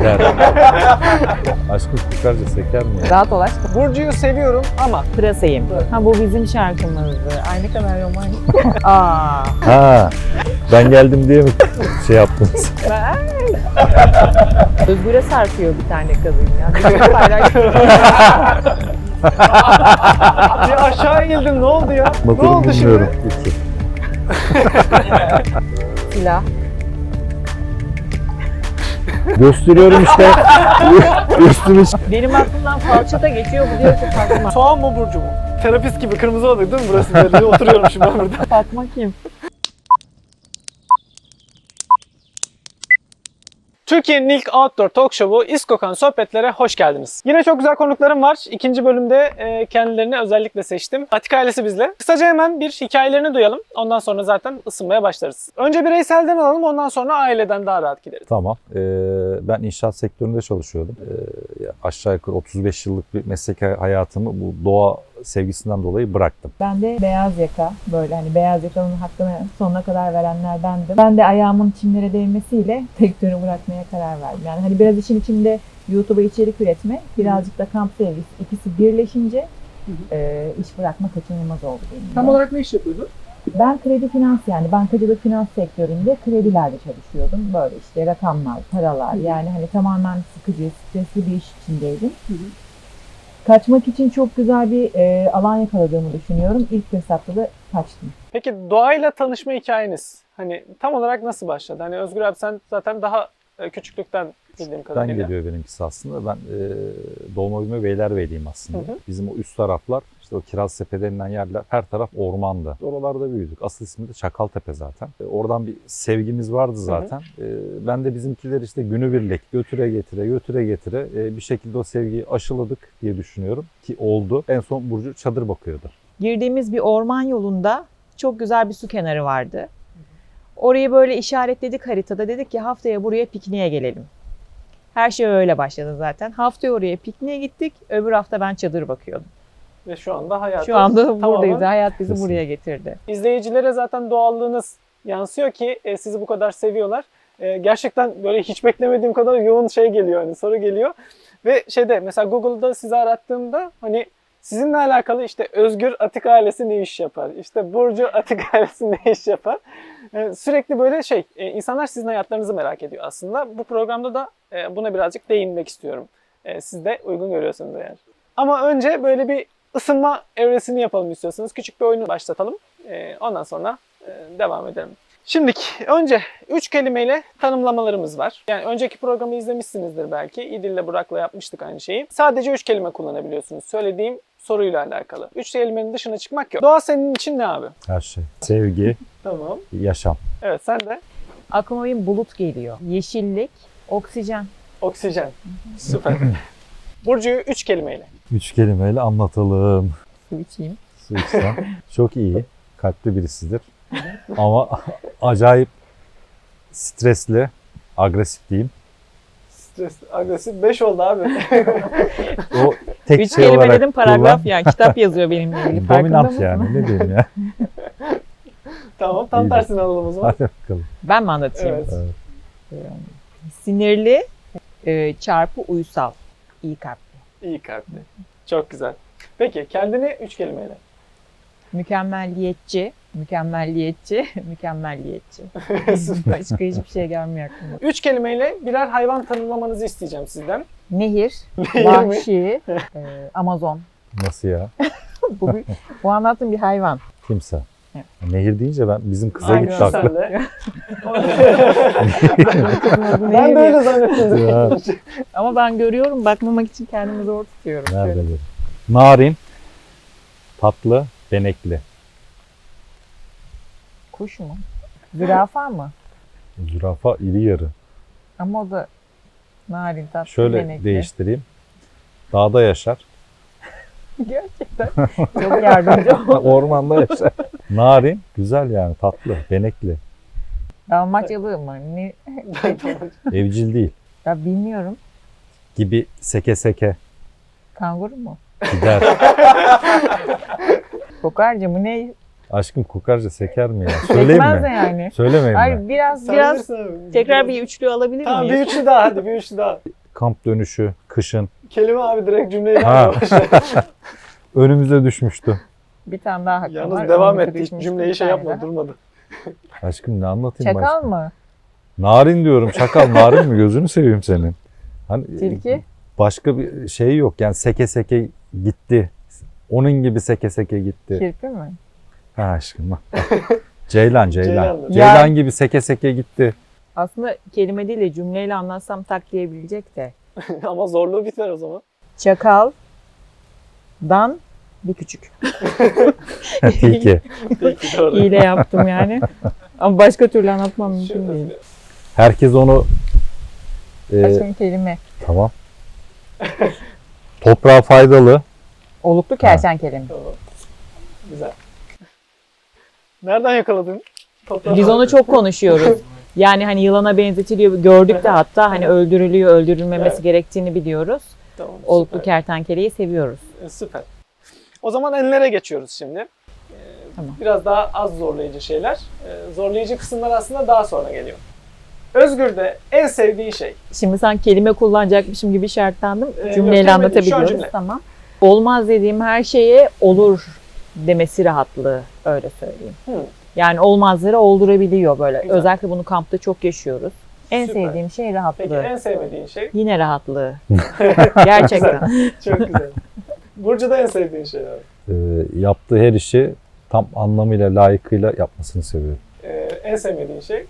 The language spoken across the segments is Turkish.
Der. Aşkım kokarca seker mi ya? Rahat ol aşkım. Burcu'yu seviyorum ama Pırasayım. Ha bu bizim şarkımızdı. Ay ne kadar romantik. Aa. Ha, ben geldim diye mi şey yaptınız? Özgür'e sarkıyor bir tane kadın ya. Bir şey paylaşıyor. bir aşağı eğildim, ne oldu ya? Ne Motorum oldu bilmiyorum. şimdi? Gitti. Silah. Gösteriyorum işte. Üstünü Benim aklımdan falçata geçiyor. Bu diyor ki Fatma. Soğan mı Burcu mu? Terapist gibi kırmızı olduk değil mi burası? Böyle oturuyorum şimdi ben burada. Fatma kim? Türkiye'nin ilk outdoor talk show'u İskokan Sohbetlere hoş geldiniz. Yine çok güzel konuklarım var. İkinci bölümde kendilerini özellikle seçtim. Atik ailesi bizle. Kısaca hemen bir hikayelerini duyalım. Ondan sonra zaten ısınmaya başlarız. Önce bireyselden alalım, ondan sonra aileden daha rahat gideriz. Tamam. Ben inşaat sektöründe çalışıyordum. Aşağı yukarı 35 yıllık bir meslek hayatımı bu doğa sevgisinden dolayı bıraktım. Ben de beyaz yaka, böyle hani beyaz yakanın hakkını sonuna kadar verenler bendim. Ben de ayağımın çimlere değmesiyle sektörü bırakmaya karar verdim. Yani hani biraz işin içinde YouTube'a içerik üretme, birazcık da kamp sevgisi, ikisi birleşince iş bırakma kaçınılmaz oldu benim. Tam olarak ne iş yapıyordun? Ben kredi finans, yani bankacılık finans sektöründe kredilerle çalışıyordum. Böyle işte rakamlar, paralar, yani hani tamamen sıkıcı, stresli bir iş içindeydim. Kaçmak için çok güzel bir alan yakaladığımı düşünüyorum. İlk fırsatta da kaçtım. Peki doğayla tanışma hikayeniz hani tam olarak nasıl başladı? Hani Özgür abi sen zaten daha küçüklükten bildiğim Ben kadarıyla. geliyor benimkisi aslında. Ben doğma büyüme Beylerbeyliyim aslında. Bizim o üst taraflar, işte o Kiraztepe denilen yerler, her taraf ormandı. Oralarda büyüdük. Asıl ismi de Çakaltepe zaten. Oradan bir sevgimiz vardı zaten. Ben de bizimkiler işte günübirlik götüre getire bir şekilde o sevgiyi aşıladık diye düşünüyorum ki oldu. En son Burcu çadır bakıyordu. Girdiğimiz bir orman yolunda çok güzel bir su kenarı vardı. Orayı böyle işaretledik haritada. Dedik ki haftaya buraya pikniğe gelelim. Her şey öyle başladı zaten. Haftaya oraya pikniğe gittik. Öbür hafta ben çadır bakıyordum. Ve şu anda hayatı Şu anda tamamen- buradayız. Hayat bizi Kesin. buraya getirdi. İzleyicilere zaten doğallığınız yansıyor ki sizi bu kadar seviyorlar. Gerçekten böyle hiç beklemediğim kadar yoğun şey geliyor, hani soru geliyor. Ve mesela Google'da sizi arattığımda hani sizinle alakalı işte Özgür Atik ailesi ne iş yapar? İşte Burcu Atik ailesi ne iş yapar? Sürekli böyle insanlar sizin hayatlarınızı merak ediyor aslında. Bu programda da buna birazcık değinmek istiyorum. Siz de uygun görüyorsunuz eğer. Ama önce böyle bir ısınma evresini yapalım istiyorsanız. Küçük bir oyunu başlatalım. Ondan sonra devam edelim. Şimdiki önce 3 kelimeyle tanımlamalarımız var. Yani önceki programı izlemişsinizdir belki. İdil'le Burak'la yapmıştık aynı şeyi. Sadece 3 kelime kullanabiliyorsunuz. Söylediğim soruyla alakalı. 3 kelimenin dışına çıkmak yok. Doğa senin için ne abi? Her şey. Sevgi, Tamam. yaşam. Evet, sen de. Aklıma bir bulut geliyor. Yeşillik, oksijen. Oksijen. Süper. Burcu'yu 3 kelimeyle. 3 kelimeyle anlatalım. Su içeyim. Su içsem. Çok iyi, kalpli birisidir. Ama acayip stresli, agresif diyeyim. Stres, agresif. 5 oldu abi. O tek 3 şey kelime olarak dedim paragraf ya. Kitap yazıyor benimle ilgili. Farkında dominant mısın? yani, ne diyeyim ya. Tamam, tam İyi. tersini alalım o zaman. Hadi bakalım. Ben mi anlatayım? Evet. Sinirli çarpı uysal. İyi kalpli. İyi kalpli. Çok güzel. Peki kendini 3 kelimeyle. Mükemmelliyetçi. Mükemmelliyetçi. Mükemmelliyetçi. Başka hiçbir şey gelmiyor aklıma. 3 kelimeyle birer hayvan tanımlamanızı isteyeceğim sizden. Nehir, Nehir mi? vahşi, Amazon. Nasıl ya? Bu anlattığım bir hayvan. Kimse. Evet. Nehir deyince bizim kıza Aynen. gitti aklı. Sen de. Bu Ben nehir de öyle ya. zannettim. Ya. Ama ben görüyorum, bakmamak için kendimi zor tutuyorum. Nerede Şöyle. bir? Narin, tatlı, benekli. Kuş mu? Zürafa mı? Zürafa iri yarı. Ama o da narin, tatlı, Şöyle benekli. değiştireyim. Dağda yaşar, Gerçekten çok yardımcı oldu. ormanda yaşar. Narin, güzel yani, tatlı, benekli. Dalmaçyalı mı? Ne? Evcil değil. Ya bilmiyorum. Gibi seke seke Kanguru mu? gider. Kokarca mı ne? Aşkım kokarca seker mi ya? Söyleyeyim Çekmez de mi? yani. Söylemeyeyim mi? Hayır biraz Sen biraz bilirsin abi. tekrar bir üçlü alabilir Tamam bir miyiz? üçlü daha hadi bir üçlü daha. Kamp dönüşü, kışın Kelime abi direkt cümleyle Ha. başla. önümüze düşmüştü. Bir tane daha hakkım var. Yalnız devam Onu etti. Hiç düşmüş cümleyi bir şey tane yapmadı, daha. durmadı. Aşkım ne anlatayım Çakal başka? mı? Narin diyorum. Çakal narin mi? Gözünü seveyim senin. Hani Tilki? başka bir şey yok. Yani seke seke gitti. Onun gibi seke seke gitti. Kirpi mi? Ha aşkım. Bak. Ceylan. Ceylan'dır. Ceylan gibi seke seke gitti. Aslında kelime değil de cümleyle anlatsam tak diyebilecek de. Ama zorluğu biter o zaman. Çakaldan bir küçük. Tilki. Peki doğru. İyile yaptım yani. Ama başka türlü anlatmam mümkün Şurada değil. Herkes onu Aşkım kelime. tamam. Toprağa faydalı. Oluklu kertenkele mi? Tamam. Güzel. Nereden yakaladın? Toprağı Biz onu çok konuşuyoruz. Yani hani yılana benzetiliyor. Gördük de hatta hani öldürülüyor, öldürülmemesi Evet. gerektiğini biliyoruz. Tamam, Oluklu süper. kertenkeleyi seviyoruz. Süper. O zaman enlere geçiyoruz şimdi. Tamam. Biraz daha az zorlayıcı şeyler. Zorlayıcı kısımlar aslında daha sonra geliyor. Özgür'de en sevdiği şey. Şimdi sen kelime kullanacakmışım gibi şartlandım. Yok, Cümleyle kelime değil, şu an anlatabiliyoruz. cümle. Tamam. Olmaz dediğim her şeye olur demesi rahatlığı. Öyle söyleyeyim. Yani olmazları oldurabiliyor böyle. Güzel. Özellikle bunu kampta çok yaşıyoruz. En Süper. sevdiğim şey rahatlığı. Peki en sevmediğin şey? Yine rahatlığı. Gerçekten. Çok güzel. Burcu'da en sevdiğin şey abi. Yaptığı her işi tam anlamıyla, layıkıyla yapmasını seviyorum. En sevmediğin şey?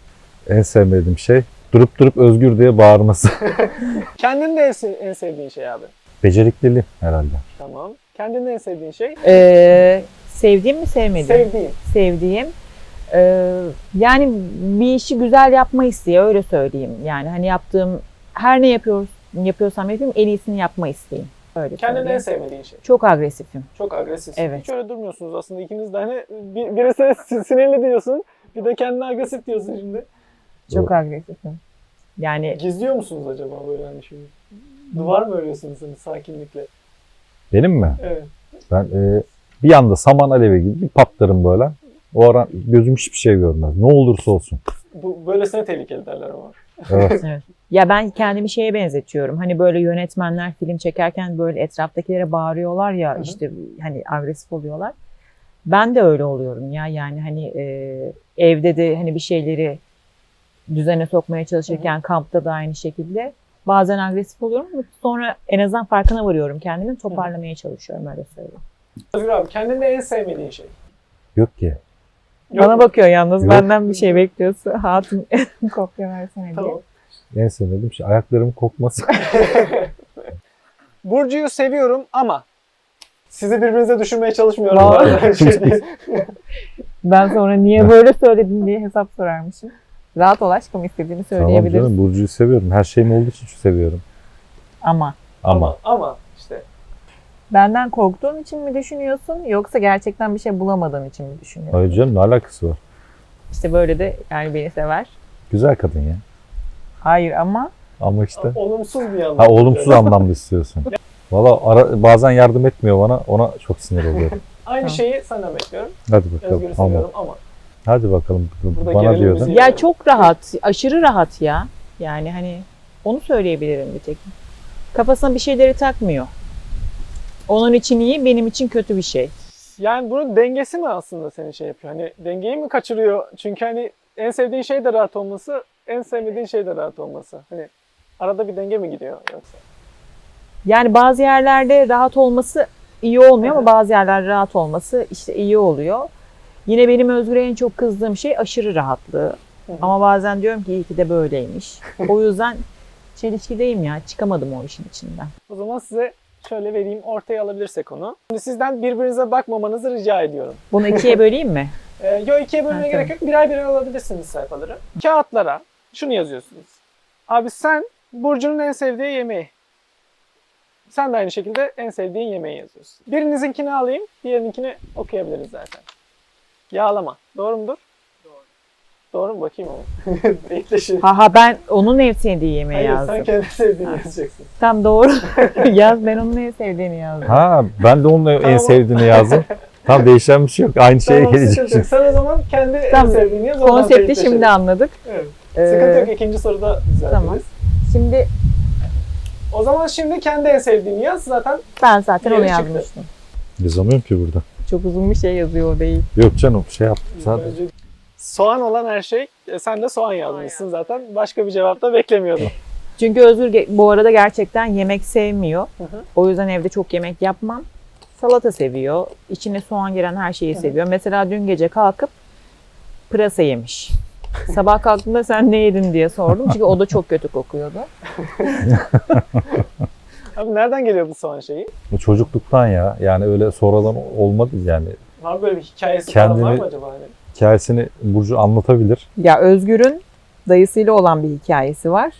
En sevmediğim şey durup özgür diye bağırması. Kendinde en sevdiğin şey abi. Becerikliliğim herhalde. Tamam. Kendinde en sevdiğin şey? Sevdiğim mi sevmediğim? Sevdiğin. Sevdiğim. Yani bir işi güzel yapma isteği öyle söyleyeyim. Yani hani yaptığım her ne yapıyorsam yapayım en iyisini yapma isteğim. Öyle Kendinde en söyleyeyim. sevmediğin şey. Çok agresifim. Çok agresif. Evet. Hiç öyle durmuyorsunuz aslında ikiniz de hani birisi sinirli diyorsun, bir de kendine agresif diyorsun şimdi. Çok agresifim. Yani Gizliyor musunuz acaba böyle hani şimdi? Duvar mı örüyorsunuz hani sakinlikle? Benim mi? Evet. Ben bir anda saman alevi gibi bir patlarım böyle. O ara gözüm hiçbir şey görmez. Ne olursa olsun. Bu böylesine tehlikeli derler ama. Evet. evet. Ya ben kendimi şeye benzetiyorum. Hani böyle yönetmenler film çekerken böyle etraftakilere bağırıyorlar ya Hı hı. işte hani agresif oluyorlar. Ben de öyle oluyorum ya. Yani hani evde de hani bir şeyleri düzene sokmaya çalışırken kampta da aynı şekilde. Bazen agresif oluyorum ama sonra en azından farkına varıyorum kendimi. Toparlamaya çalışıyorum öyle söyleyeyim. Özgür abi kendinde en sevmediğin şey. Yok ki. Yok Bana mu? bakıyor yalnız Yok. benden bir şey bekliyorsun. Hatun kopya versene diye. Tamam. En sevmediğim şey ayaklarımın kokması. Burcu'yu seviyorum ama sizi birbirinize düşürmeye çalışmıyorum. Aa. Bu arada. Şey değil. Ben sonra niye böyle söyledin diye hesap sorarmışım. Rahat ol aşkım istediğini Tamam söyleyebiliriz. canım Burcu'yu seviyorum. Her şeyim olduğu için seviyorum. Ama ama işte benden korktuğun için mi düşünüyorsun yoksa gerçekten bir şey bulamadığın için mi düşünüyorsun? Hayır canım ne alakası var? İşte böyle de yani beni sever. Güzel kadın ya. Hayır ama Ama işte. olumsuz bir yandan. Ha olumsuz anlamda istiyorsun. Valla bazen yardım etmiyor bana. Ona çok sinir oluyorum. Aynı Tamam. şeyi senden bekliyorum. Hadi bakalım. Özgür'ü Ama. seviyorum ama. Hadi bakalım. Burada Bana gerilim diyordun. müziği- ya çok rahat, aşırı rahat ya. Yani hani onu söyleyebilirim bir tek. Kafasına bir şeyleri takmıyor. Onun için iyi, benim için kötü bir şey. Yani bunun dengesi mi aslında seni şey yapıyor? Hani dengeyi mi kaçırıyor? Çünkü hani en sevdiğin şey de rahat olması, en sevmediğin şey de rahat olması. Hani arada bir denge mi gidiyor yoksa? Yani bazı yerlerde rahat olması iyi olmuyor ama bazı yerlerde rahat olması işte iyi oluyor. Yine benim Özgür'e en çok kızdığım şey aşırı rahatlığı. Ama bazen diyorum ki iyi ki de böyleymiş. O yüzden çelişkideyim ya. Çıkamadım o işin içinden. O zaman size şöyle vereyim, ortaya alabilirsek onu. Şimdi sizden birbirinize bakmamanızı rica ediyorum. Bunu ikiye böleyim mi? Yok ikiye bölmeye Ha, gerek yok. Birer birer alabilirsiniz sayfaları. Kağıtlara şunu yazıyorsunuz. Abi sen Burcu'nun en sevdiği yemeği. Sen de aynı şekilde en sevdiğin yemeği yazıyorsun. Birinizinkini alayım, diğerininkini okuyabiliriz zaten. Yağlama. Doğru mudur? Doğru. Doğru mu? Bakayım ama. Denkleşir. Ha ben onun en sevdiği yemeği Hayır, yazdım. sen kendi sevdiğini Ha. yazacaksın. Tam doğru. Yaz ben onun en sevdiğini yazdım. Ha ben de onun en Tamam. sevdiğini yazdım. Tam değişen bir şey yok. Aynı şeye Tamam, gelecek. sıkıntı yok. Sen o zaman kendi en Tamam. sevdiğin yaz. oradan Konsepti teyitleşelim. şimdi anladık. Evet. Sıkıntı Ee, yok. İkinci soruda düzeltiriz. Tamam. Şimdi O zaman şimdi kendi en sevdiğin yaz zaten ben zaten onu Yeni çıktı. yazmıştım. Yazamıyorum ki burada. Çok uzun bir şey yazıyor o değil. Yok canım şey yap. Zaten. bence soğan olan her şey. Sen de soğan yazmışsın zaten. Başka bir cevap da beklemiyordum. Çünkü Özgür bu arada gerçekten yemek sevmiyor. Hı hı. O yüzden evde çok yemek yapmam. Salata seviyor. İçine soğan giren her şeyi seviyor. Mesela dün gece kalkıp pırasa yemiş. Sabah kalktığımda sen ne yedin diye sordum. Çünkü o da çok kötü kokuyordu. Abi nereden geliyor bu soğan şeyi? Bu çocukluktan ya. Yani öyle sonradan olmadı yani. Var böyle bir hikayesi falan var Kendini- mı acaba? Hani? Hikayesini Burcu anlatabilir. Ya Özgür'ün dayısıyla olan bir hikayesi var.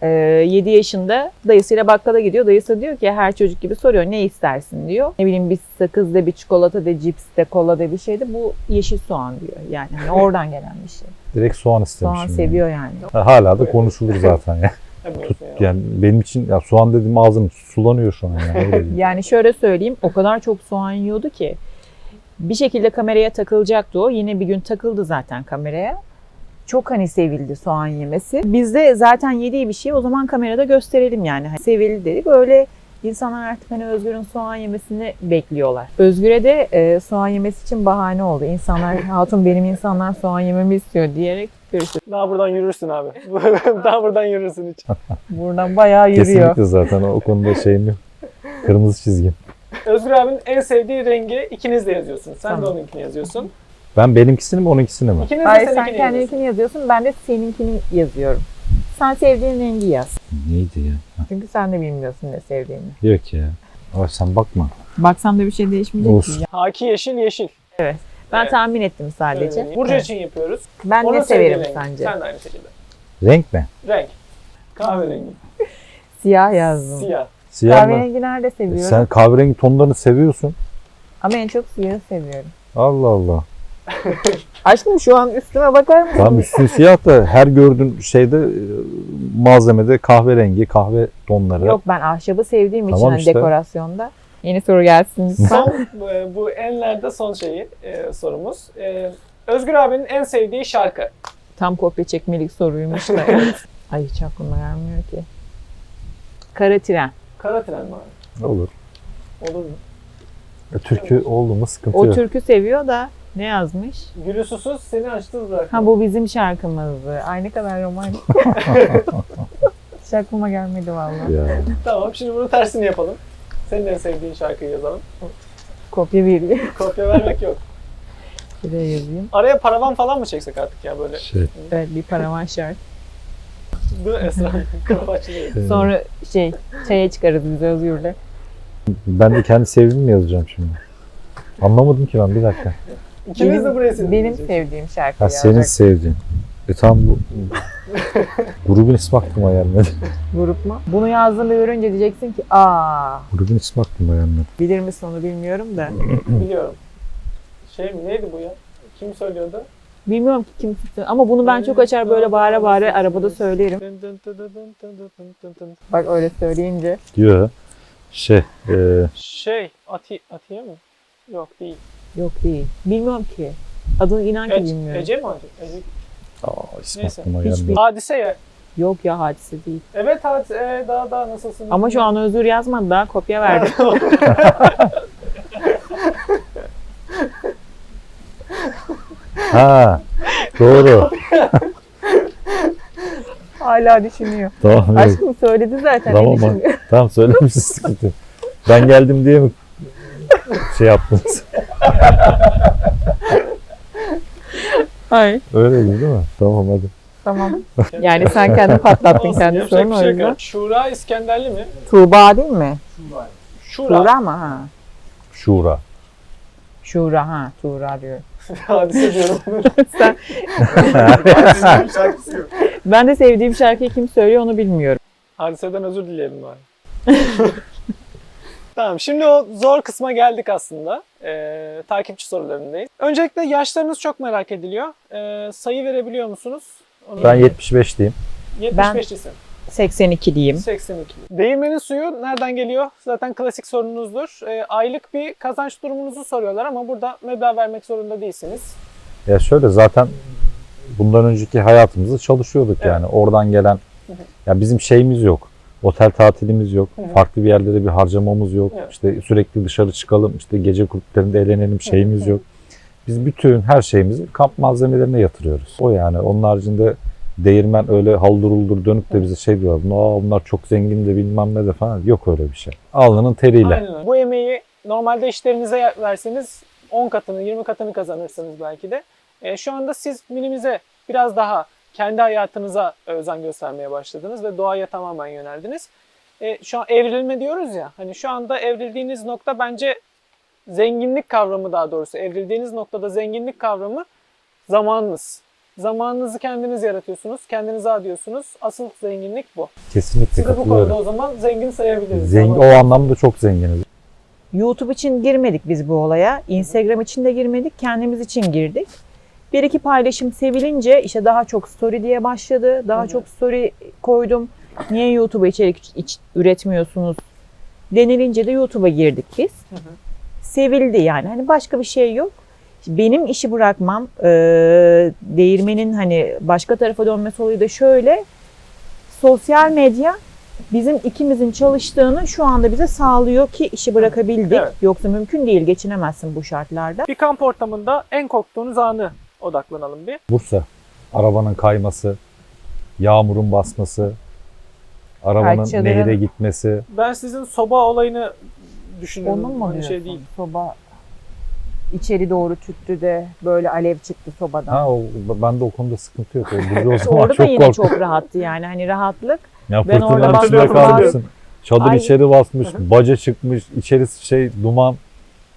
7 yaşında dayısıyla bakkala gidiyor. Dayısı diyor ki her çocuk gibi soruyor ne istersin diyor. Ne bileyim bir sakız de bir çikolata de cips de kola de bir şey de bu yeşil soğan diyor. Yani hani oradan gelen bir şey. Direkt soğan istemişim. Soğan yani. seviyor yani. Hala da konuşulur zaten ya. Bilmiyorum ya. Yani benim için ya soğan dediğim ağzım sulanıyor şu an yani. Öyle diyeyim. Yani şöyle söyleyeyim o kadar çok soğan yiyordu ki bir şekilde kameraya takılacaktı o. Yine bir gün takıldı zaten kameraya. Çok hani sevildi soğan yemesi. Biz de zaten yediği bir şey o zaman kamerada gösterelim yani. Hani sevildi dedik. Öyle insanlar artık hani Özgür'ün soğan yemesini bekliyorlar. Özgür'e de soğan yemesi için bahane oldu. İnsanlar hatun benim insanlar soğan yememi istiyor diyerek görüşürüz. Daha buradan yürürsün abi. Daha buradan yürürsün hiç. Buradan bayağı yürüyor. Kesinlikle zaten o konuda şeyim yok. Kırmızı çizgim. Özgür abinin en sevdiği rengi ikiniz de yazıyorsunuz. Sen de Tamam. onunkini yazıyorsun. Ben benimkisini mi onunkisini mi? İkiniz de Hayır sen seninkini yazıyorsunuz. kendininkini yazıyorsun ben de seninkini yazıyorum. Sen sevdiğin rengi yaz. Neydi ya? Çünkü sen de bilmiyorsun ne sevdiğini. Yok ya. Ama sen bakma. Baksam da bir şey değişmeyecek Olsun. ki. Haki yeşil yeşil. Ben Evet. tahmin ettim sadece. Öyle. Burcu Evet. için yapıyoruz. Ben Onun ne severim sevdiği renk. sence? Sen de aynı şekilde. Renk mi? Renk. Kahverengi. Siyah yazdım. Siyah. Siyah mı? Kahverengi nerede seviyorum? Sen kahverengi tonlarını seviyorsun. Ama en çok siyahı seviyorum. Allah Allah. Aşkım şu an üstüme bakar mısın? Tamam üstün siyah da her gördüğün şeyde malzemede kahverengi, kahve tonları. Yok ben ahşabı sevdiğim için Tamam hani işte. dekorasyonda. Yeni soru gelsin lütfen. Son bu enlerde son şeyi sorumuz. Özgür abinin en sevdiği şarkı. Tam kopya çekmelik soruymuş da. Ay hiç aklıma gelmiyor ki. Kara Tren. Kara Tren mi abi? Olur. Olur mu? Türkü oldu mu sıkıntı O yok. türkü seviyor da ne yazmış? Gülü susuz seni açtı bırak. Ha bu bizim şarkımızdı. Ay ne kadar romantik. Hiç aklıma gelmedi vallahi. Ya. Tamam şimdi bunun tersini yapalım. Senin en sevdiğin şarkıyı yazalım. Kopya veriyor. Kopya vermek yok. Şuraya yazayım. Araya paravan falan mı çeksek artık ya böyle? Şey, Evet bir paravan şart. Bu Esra. Kapı açılıyor. Sonra çaya çıkarız biz Özgür'le. ben de kendi sevdiğimi yazacağım şimdi. Anlamadım ki ben bir dakika. İkiniz de buraya sizin Benim diyeceksiniz. sevdiğim şarkı Ha senin sevdiğin. Tam bu grubun ismi aklıma gelmedi. grup mu? Bunu yazdığımı görünce diyeceksin ki Grubun ismi aklıma gelmedi. bilir misin onu bilmiyorum da. Biliyorum. Şey mi neydi bu ya? Kim söylüyordu? Bilmiyorum ki kim tuttu ama bunu ben çok açar böyle bağıra bağıra arabada söylerim. Bak öyle söyleyince. Diyor. Şey, Şey, Atiye mi? Yok değil. Yok değil. Bilmiyorum ki. Adını inan ki bilmiyorum. Ece mi acaba? Ece. ismi Neyse. aklıma Hiç gelmedi. Hadise ya. Yok ya hadise değil. Evet Hadise. Daha nasılsın? Ama şu an Özgür yazmadı daha kopya verdi. Ha, doğru. Hala düşünüyor. Tamam. yok. Aşkım söyledi zaten. Tamam, ne düşünüyor? Tamam söylemişsin sıkıntı. Ben geldim diye mi şey yaptınız? Hayır. Öyle değil mi? Tamam hadi. Tamam. Yani sen kendin patlattın Olsun, kendi yapacak sorunu bir o şey yüzden. yok. Şura İskenderli mi? Tuğba değil mi? Şura. Tuğra mı ha? Şura. Şura ha. Tuğra diyor. Hadise diyorum. Sen... Ben de sevdiğim şarkıyı kim söylüyor onu bilmiyorum. Hadise'den özür dileyelim bari. Tamam şimdi o zor kısma geldik aslında. Takipçi sorularındayız. Öncelikle yaşlarınız çok merak ediliyor. Sayı verebiliyor musunuz? Onu Ben 75 diyeyim. 75'lisin. 82'liyim. 82. Değirmenin suyu nereden geliyor? Zaten klasik sorunuzdur. Aylık bir kazanç durumunuzu soruyorlar ama burada meblağ vermek zorunda değilsiniz. Ya şöyle zaten bundan önceki hayatımızda çalışıyorduk Evet. yani. Oradan gelen ya bizim şeyimiz yok. Otel tatilimiz yok. Farklı bir yerlere bir harcamamız yok. Evet. İşte sürekli dışarı çıkalım, işte gece kulüplerinde eğlenelim şeyimiz yok. Biz bütün her şeyimizi kamp malzemelerine yatırıyoruz. O yani onun haricinde değirmen öyle haldır uldur dönüp de bize şey diyorlar. Bunlar çok zengin de bilmem ne de falan. Yok öyle bir şey. Alnının teriyle. Aynen öyle. Bu emeği normalde işlerinize verseniz 10 katını, 20 katını kazanırsınız belki de. Şu anda siz minimize biraz daha kendi hayatınıza özen göstermeye başladınız ve doğaya tamamen yöneldiniz. Şu an evrilme diyoruz ya, hani şu anda evrildiğiniz nokta bence zenginlik kavramı, daha doğrusu evrildiğiniz noktada zenginlik kavramı zamanınız. Zamanınızı kendiniz yaratıyorsunuz, kendinize adıyorsunuz. Asıl zenginlik bu. Kesinlikle Sizi bu katılıyorum. konuda o zaman zengin sayabiliriz. O anlamda çok zenginiz. YouTube için girmedik biz bu olaya. Instagram için de girmedik. Kendimiz için girdik. Bir iki paylaşım sevilince işte daha çok story diye başladı. Daha çok story koydum. Niye YouTube'a içerik üretmiyorsunuz denilince de YouTube'a girdik biz. Sevildi yani. Hani başka bir şey yok. Benim işi bırakmam, değirmenin hani başka tarafa dönmesi olayı da şöyle. Sosyal medya bizim ikimizin çalıştığını şu anda bize sağlıyor ki işi bırakabildik. Evet. Yoksa mümkün değil, geçinemezsin bu şartlarda. Bir kamp ortamında en korktuğunuz anı odaklanalım bir. Bursa, arabanın kayması, yağmurun basması, arabanın Çadırın- nehire gitmesi. Ben sizin soba olayını düşünüyorum. Onun mu Hani diyorsun? şey değil. Soba içeri doğru tüttü de böyle alev çıktı sobadan. Ha bende o konuda sıkıntı yok. O zaman Orada da çok yine korktum. çok rahattı yani hani rahatlık. Ya Ben orada fırtınanın içinde hatırlıyorum, kalmışsın. Çadır Ay. içeri basmış, baca çıkmış, içerisi şey duman.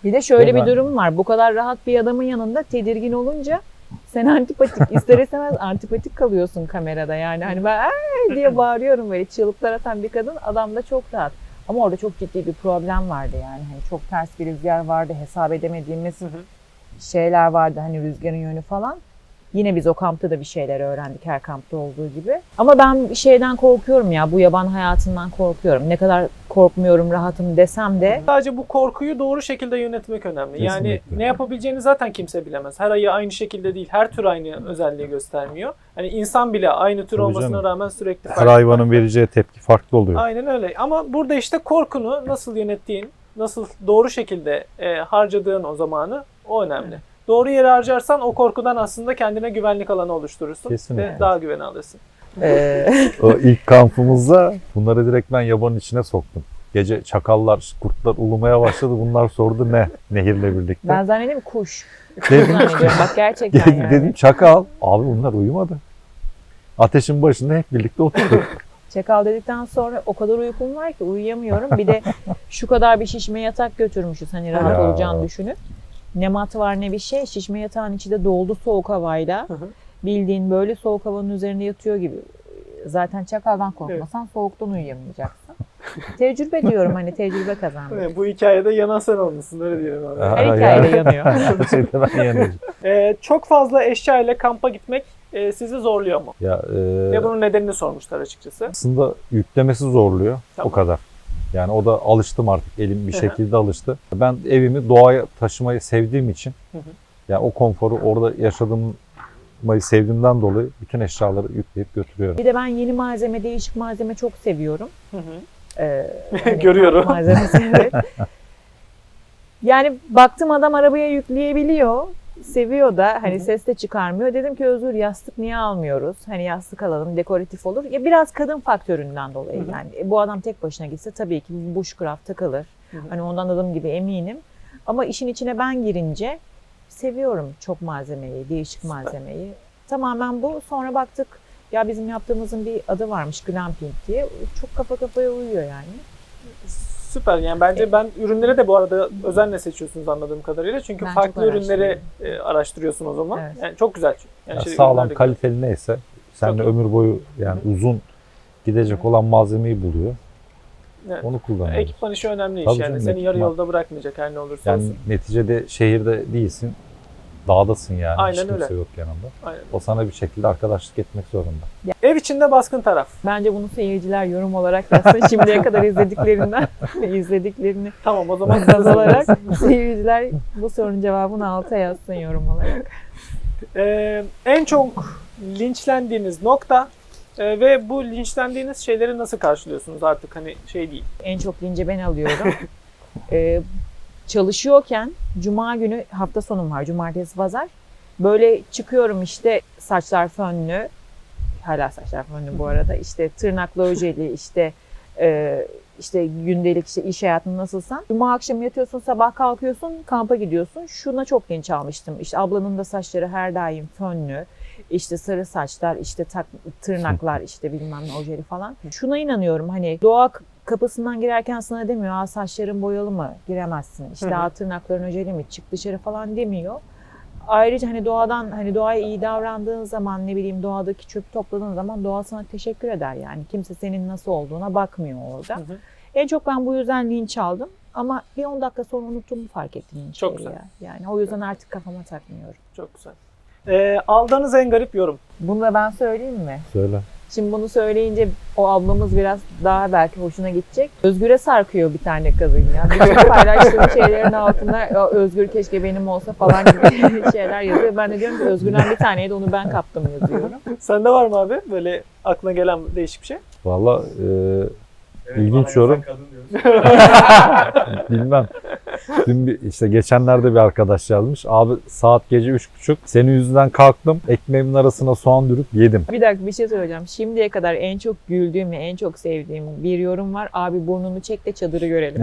Bir de şöyle bir Ben- durum var. Bu kadar rahat bir adamın yanında tedirgin olunca sen antipatik, ister istemez antipatik kalıyorsun kamerada yani. Hani ben "Ay!" diye bağırıyorum, böyle çığlıklar atan bir kadın, adam da çok rahat. Ama orada çok ciddi bir problem vardı yani. Hani çok ters bir rüzgar vardı, hesap edemediğimiz şeyler vardı, hani rüzgarın yönü falan. Yine biz o kampta da bir şeyler öğrendik, her kampta olduğu gibi. Ama ben bir şeyden korkuyorum ya, bu yaban hayatından korkuyorum. Ne kadar korkmuyorum, rahatım desem de Sadece bu korkuyu doğru şekilde yönetmek önemli. Yani Kesinlikle. ne yapabileceğini zaten kimse bilemez. Her ayı aynı şekilde değil, her tür aynı özelliği göstermiyor. Hani insan bile aynı tür Tabii olmasına canım. rağmen sürekli Her farklı. hayvanın vereceği tepki farklı oluyor. Aynen öyle. Ama burada işte korkunu nasıl yönettiğin, nasıl doğru şekilde harcadığın o zamanı, o önemli. Doğru yere harcarsan o korkudan aslında kendine güvenlik alanı oluşturursun Kesinlikle. ve daha güven alırsın. O ilk kampımızda bunları direkt ben yabanın içine soktum. Gece çakallar, kurtlar ulumaya başladı. Bunlar sordu ne? Nehirle birlikte. ben zannediyorum kuş. Dedim, Zannediyorum bak gerçekten yani. dedim çakal. Abi bunlar uyumadı. Ateşin başında hep birlikte oturduk. Çakal dedikten sonra o kadar uykum var ki uyuyamıyorum. Bir de şu kadar bir şişme yatak götürmüşüz, hani rahat Ya. olacağını düşünüp. Ne mat var ne bir şey. Şişme yatağın içi de doldu soğuk havayla. Bildiğin böyle soğuk havanın üzerinde yatıyor gibi. Zaten çakaldan korkmasan soğuktan uyuyamayacaksın. Tecrübe diyorum, hani tecrübe kazandım. Evet, bu hikayede yanan sen olmuşsun, öyle diyelim abi. Ha. Her hikayede yanıyor. Her şeyde ben yanıyorum. Çok fazla eşya ile kampa gitmek sizi zorluyor mu? Ya, Ve bunun nedenini sormuşlar açıkçası. aslında yüklemesi zorluyor. Tamam. O kadar. Yani o da alıştım artık. Elim bir Hı hı. şekilde alıştı. Ben evimi doğaya taşımayı sevdiğim için yani o konforu orada yaşadığımı sevdiğimden dolayı bütün eşyaları yükleyip götürüyorum. Bir de ben yeni malzeme, değişik malzeme çok seviyorum. Hani Görüyorum. kamp malzemesi, evet. Yani baktım adam arabaya yükleyebiliyor. Seviyor da, hani ses de çıkarmıyor. Dedim ki Özgür, yastık niye almıyoruz? Hani yastık alalım, dekoratif olur. Ya biraz kadın faktöründen dolayı yani. Bu adam tek başına gitse tabii ki bushcraft takılır. Hani ondan adım gibi eminim. Ama işin içine ben girince seviyorum çok malzemeyi, değişik malzemeyi. Tamamen bu. Sonra baktık ya bizim yaptığımızın bir adı varmış, glamping diye. Çok kafa kafaya uyuyor yani. Süper, yani bence ben ürünleri de bu arada özenle seçiyorsunuz anladığım kadarıyla. Çünkü Ben farklı çok ürünleri araştırıyorsun o zaman. Evet. Yani çok güzel. Yani Ya şey, sağlam, ürünler de kaliteli neyse seninle Çok iyi. ömür boyu yani uzun gidecek olan malzemeyi buluyor. Evet. Onu güzel. kullanıyoruz. Ekipman işi önemli Tabii iş yani. canım, Seni yarı ekipman. yolda bırakmayacak her ne olursa Yani olsun. neticede şehirde değilsin. Dağdasın yani. Aynen Hiç kimse öyle. yok yanında. Aynen. O sana bir şekilde arkadaşlık etmek zorunda. Ev içinde baskın taraf. Bence bunu seyirciler yorum olarak yazsın. Şimdiye kadar izlediklerini Tamam o zaman baz alarak seyirciler bu sorunun cevabını alta yazsın yorum olarak. En çok linçlendiğiniz nokta ve bu linçlendiğiniz şeyleri nasıl karşılıyorsunuz artık hani şey değil. En çok linci ben alıyorum. Çalışıyorken cuma günü hafta sonum var. Cumartesi pazar. Böyle çıkıyorum işte saçlar fönlü. Hala saçlar fönlü bu arada. İşte tırnaklı ojeli işte gündelik işte iş hayatında nasılsan. Cuma akşam yatıyorsun, sabah kalkıyorsun, kampa gidiyorsun. Şuna çok linç almıştım. İşte ablanın da saçları her daim fönlü. İşte sarı saçlar, işte tırnaklar, işte bilmem ne ojeli falan. Şuna inanıyorum hani doğa kapısından girerken sana demiyor, saçların boyalı mı giremezsin, işte tırnakların ojeli mi çık dışarı falan demiyor. Ayrıca hani doğaya iyi davrandığın zaman, ne bileyim doğadaki çöpü topladığın zaman doğa sana teşekkür eder yani. Kimse senin nasıl olduğuna bakmıyor orada. En çok ben bu yüzden linç aldım ama bir 10 dakika sonra unuttuğumu fark ettim linçleri. Çok güzel. Yani o yüzden artık kafama takmıyorum. Çok güzel. Aldığınız en garip yorum. Bunu da ben söyleyeyim mi? Söyle. Şimdi bunu söyleyince o ablamız biraz daha belki hoşuna gidecek. Özgür'e sarkıyor bir tane kadın ya. Bütün paylaştığım şeylerin altında "Ya Özgür keşke benim olsa" falan gibi şeyler yazıyor. Ben de diyorum ki Özgür'den bir taneydi, onu ben kaptım yazıyorum. Sende var mı abi böyle aklına gelen değişik bir şey? Valla ilginç yorum. Bilmem. Dün işte geçenlerde bir arkadaş yazmış. Abi saat gece 3.30. Senin yüzünden kalktım. Ekmeğimin arasına soğan dürüp yedim. Bir dakika bir şey söyleyeceğim. Şimdiye kadar en çok güldüğüm ve en çok sevdiğim bir yorum var. Abi burnunu çek de çadırı görelim.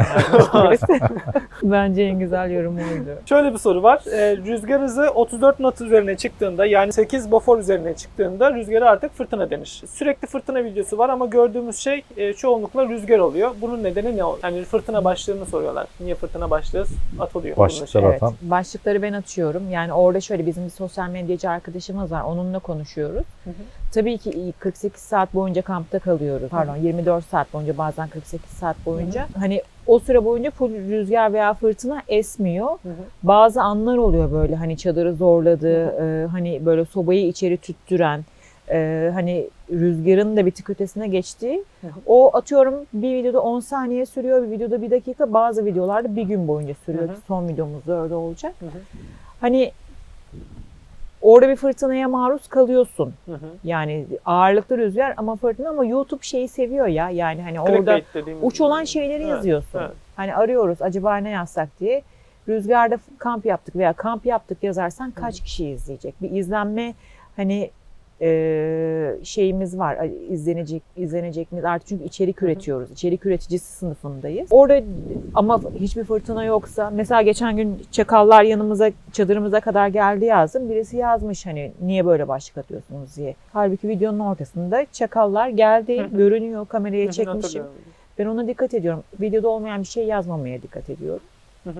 Bence en güzel yorum oydu. Şöyle bir soru var. Rüzgar hızı 34 knot üzerine çıktığında, yani 8 Beaufort üzerine çıktığında rüzgara artık fırtına denir. Sürekli fırtına videosu var ama gördüğümüz şey çoğunlukla rüzgar oluyor. Bunun nedeni ne? Yani fırtına başlığını soruyorlar. Niye fırtına başlığı atılıyor? Başlıklar Evet, atan. başlıkları ben atıyorum. Yani orada şöyle bizim bir sosyal medyacı arkadaşımız var. Onunla konuşuyoruz. Tabii ki 48 saat boyunca kampta kalıyoruz. Pardon 24 saat boyunca, bazen 48 saat boyunca. Hani o süre boyunca full rüzgar veya fırtına esmiyor. Bazı anlar oluyor böyle hani çadırı zorladığı, hani böyle sobayı içeri tüttüren, hani rüzgarın da bir tık ötesine geçtiği. O atıyorum bir videoda 10 saniye sürüyor, bir videoda 1 dakika, bazı videolarda bir gün boyunca sürüyor. Son videomuzda öyle olacak. Hani orada bir fırtınaya maruz kalıyorsun. Yani ağırlıklı rüzgar ama fırtına, ama YouTube şeyi seviyor ya. Yani hani orada uç olan şeyleri yazıyorsun. Evet. Hani arıyoruz acaba ne yazsak diye. Rüzgarda kamp yaptık veya kamp yaptık yazarsan kaç kişi izleyecek? Bir izlenme hani şeyimiz var, izlenecek miyiz artık, çünkü içerik üretiyoruz. İçerik üreticisi sınıfındayız. Orada ama hiçbir fırtına yoksa, mesela geçen gün çakallar yanımıza, çadırımıza kadar geldi yazdım. Birisi yazmış hani niye böyle başlık atıyorsunuz diye. Halbuki videonun ortasında çakallar geldi, görünüyor, kameraya çekmişim. Ben ona dikkat ediyorum. Videoda olmayan bir şey yazmamaya dikkat ediyorum.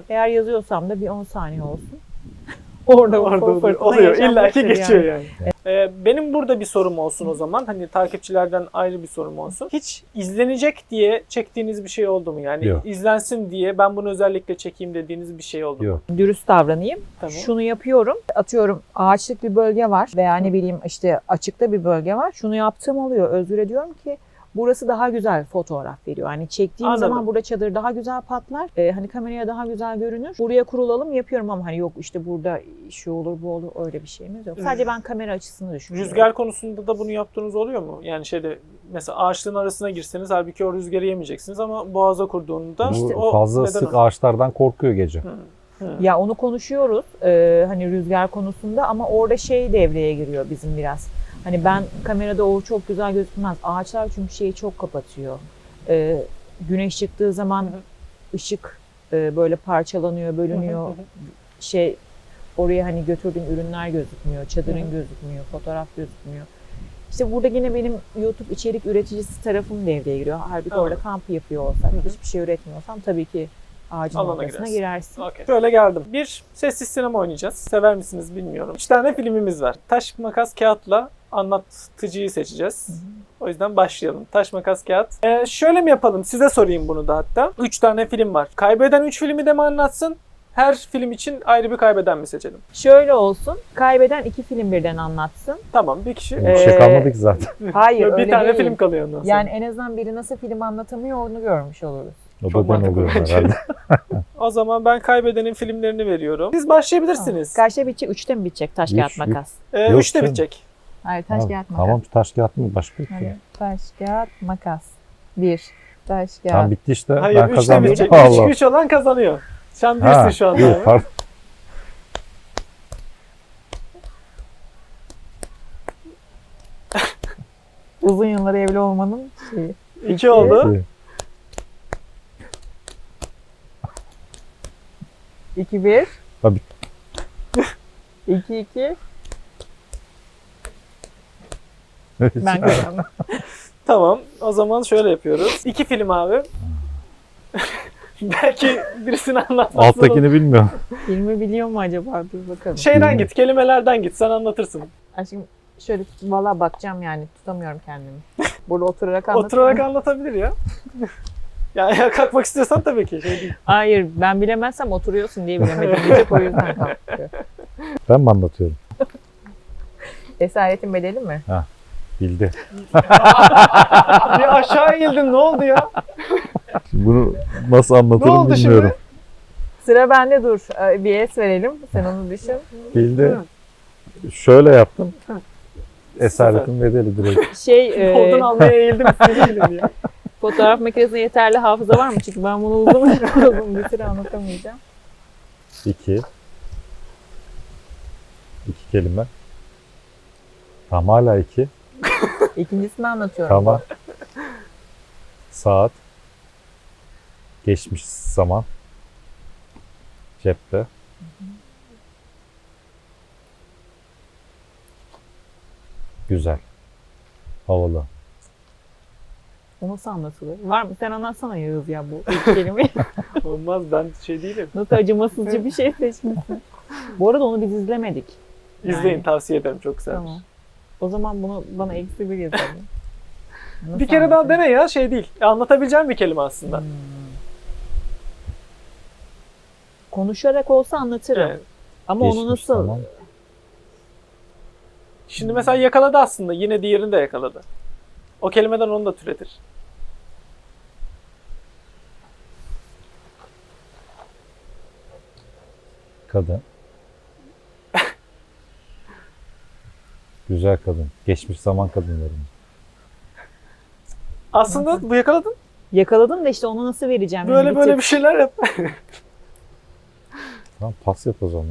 Eğer yazıyorsam da bir 10 saniye olsun. Orada oluyor. İlla ki geçiyor yani. Evet. Benim burada bir sorum olsun o zaman. Hani takipçilerden ayrı bir sorum olsun. Hiç izlenecek diye çektiğiniz bir şey oldu mu? Yani Yok. izlensin diye ben bunu özellikle çekeyim dediğiniz bir şey oldu mu? Yok. Dürüst davranayım. Tamam. Şunu yapıyorum. Atıyorum ağaçlık bir bölge var veya ne bileyim işte açıkta bir bölge var. Şunu yaptığım oluyor. Özgür'e diyorum ki burası daha güzel fotoğraf veriyor. Hani çektiğim Anladım. zaman burada çadır daha güzel patlar. Hani kameraya daha güzel görünür. Buraya kurulalım yapıyorum ama hani yok işte burada şu olur bu olur, öyle bir şeyimiz yok. Sadece ben kamera açısını düşünüyorum. Rüzgar konusunda da bunu yaptığınız oluyor mu? Yani şeyde mesela ağaçlığın arasına girseniz halbuki o rüzgarı yemeyeceksiniz ama boğaza kurduğunda Bu o fazla neden sık o? ağaçlardan korkuyor gece. Ya onu konuşuyoruz hani rüzgar konusunda, ama orada şey devreye giriyor bizim biraz. Hani ben kamerada o çok güzel gözükmez. Ağaçlar çünkü şeyi çok kapatıyor. Güneş çıktığı zaman ışık böyle parçalanıyor, bölünüyor. Şey oraya hani götürdüğün ürünler gözükmüyor, çadırın gözükmüyor, fotoğraf gözükmüyor. İşte burada yine benim YouTube içerik üreticisi tarafım devreye giriyor. Halbuki orada kamp yapıyor olsak, hiçbir şey üretmiyorsam tabii ki ağacın Alana ortasına girersin. Okay. Şöyle geldim. Bir sessiz sinema oynayacağız. Sever misiniz bilmiyorum. 3 tane filmimiz var. Taş, makas, kağıtla anlatıcıyı seçeceğiz. O yüzden başlayalım. Taş, makas, kağıt. Şöyle mi yapalım? Size sorayım bunu da hatta. 3 tane film var. Kaybeden 3 filmi de mi anlatsın? her film için ayrı bir kaybeden mi seçelim? Şöyle olsun. Kaybeden 2 film birden anlatsın. Tamam, bir kişi. Bir şey kalmadı ki zaten. Hayır, bir öyle tane değil. film kalıyor ondan sonra. Yani en azından biri nasıl film anlatamıyor onu görmüş oluruz. O Çok da ben mantıklı oluyorum bence. herhalde. O zaman ben kaybedenin filmlerini veriyorum. Siz başlayabilirsiniz. Karşıya bitecek, 3'te mi bitecek taş kağıt Üç, makas? Yok 3'te canım. bitecek. Hayır, taş Tamam, kağıt makas. tamam taş kağıt mı başka bir Hadi, şey. taş kağıt makas. 1. Taş kağıt. Tam bitti işte. Hayır, Ben 3'te kazandım. bitecek. Allah. 3 olan kazanıyor. Sen Ha, birsin şu anda. iyi, abi. pardon. Uzun yıllar evli olmanın şeyi. 2 oldu. İyi. 2-1. Tabii. 2-2. Ben kazandım. Tamam. O zaman şöyle yapıyoruz. 2 film abi. Belki birisini anlatmasın. Alttakini bilmiyorum. Filmi biliyor mu acaba? Dur bakalım. Şeyden git, kelimelerden git. Sen anlatırsın. Aşkım şöyle valla bakacağım yani tutamıyorum kendimi. Burada oturarak anlatamam. Oturarak anlatabilir ya. Ya ayağa kalkmak istiyorsan tabii ki. Şey değil. Hayır ben bilemezsem oturuyorsun diye bilemedim. Diyecek o yüzden kalkıyor. Ben mi anlatıyorum? Esaretin bedeli mi? Bildi. Bir aşağı eğildin, ne oldu ya? Bunu nasıl Ne anlatırım oldu bilmiyorum. Sıra bende dur. Bir es verelim. Sen onu düşün. Bildi. Şöyle yaptım. Esaretin bedeli direkt. Oradan almaya eğildim, sinirliyim ya. Fotoğraf makinesinde yeterli hafıza var mı? Çünkü ben bunu uzun bir süre anlatamayacağım. 2. 2 kelime. Tam hala 2. İkincisini anlatıyorum. Tamam. Saat. Geçmiş zaman. Cepte. Güzel. Havalı. O nasıl anlatılır? Var mı? Sen anlatsana Yağız ya bu ilk kelimeyi. Olmaz, ben şey değilim. Nasıl acımasızca bir şey seçmişsin. Bu arada onu biz izlemedik. İzleyin, Yani. tavsiye ederim. Çok güzelmiş. Tamam. O zaman bunu bana eksi bir yazalım. Nasıl Bir kere daha anlatayım? dene ya, şey değil. Anlatabileceğim bir kelime aslında. Konuşarak olsa anlatırım. Evet. Ama Geçmiş onu nasıl? zaman. Şimdi mesela yakaladı aslında. Yine diğerini de yakaladı. O kelimeden onu da türetir. Kadın. Güzel kadın. Geçmiş zaman kadınları. Aslında bu yakaladın. Yakaladım da işte onu nasıl vereceğim? Böyle Yani böyle bir şeyler yap. Tamam pas yap o zaman.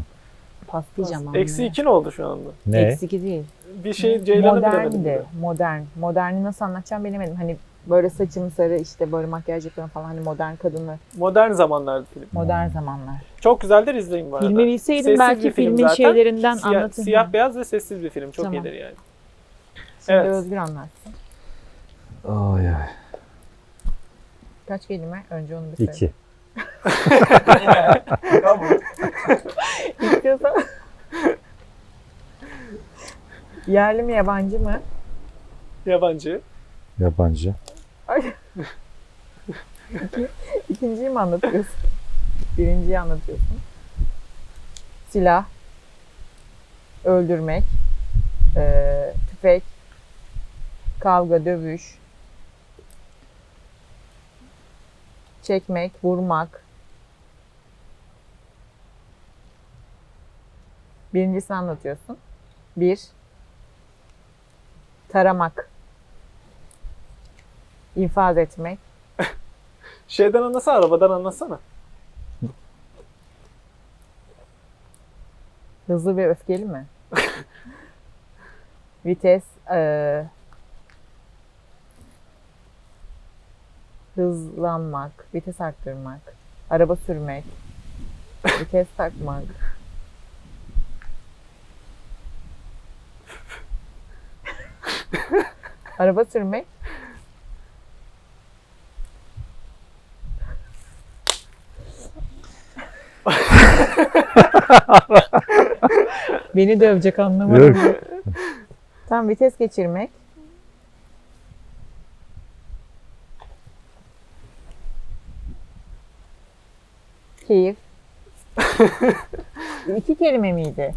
paslayacağım ama. Eksi 2 ne oldu şu anda? Ne? Eksi 2 değil. Bir şey Ceylan'ı bilemedim. Moderndi. Modern. Moderni nasıl anlatacağım bilemedim. Hani böyle saçım sarı işte böyle makyaj yapıyorum falan. Hani modern kadını. Modern zamanlarda film. Modern zamanlar. Çok güzeldir, izleyin bu arada. Filmi bilseydim Sessiz belki bir film filmin zaten. şeylerinden Siyah, anlatırdım. siyah beyaz ve sessiz bir film. Çok Tamam. iyidir yani. Şimdi Evet. Özgür anlatsın. Ay ay. Kaç kelime? Önce onu bir söyle. 2. İstiyorsan. Yerli mi yabancı mı? Yabancı. Yabancı. İkinciyi mi anlatıyorsun? Birinciyi anlatıyorsun. Silah. Öldürmek. Tüfek. Kavga, dövüş. Çekmek, vurmak. Birincisini anlatıyorsun. 1. Taramak. İnfaz etmek. Şeyden anlasana, arabadan anlatsana. Hızlı ve öfkeli mi? Vites. Hızlanmak. Vites arttırmak. Araba sürmek. Vites takmak. Araba sürmek. Beni dövecek anlamadım. Yok. Tam vites geçirmek. Keyif. 2 kelime miydi?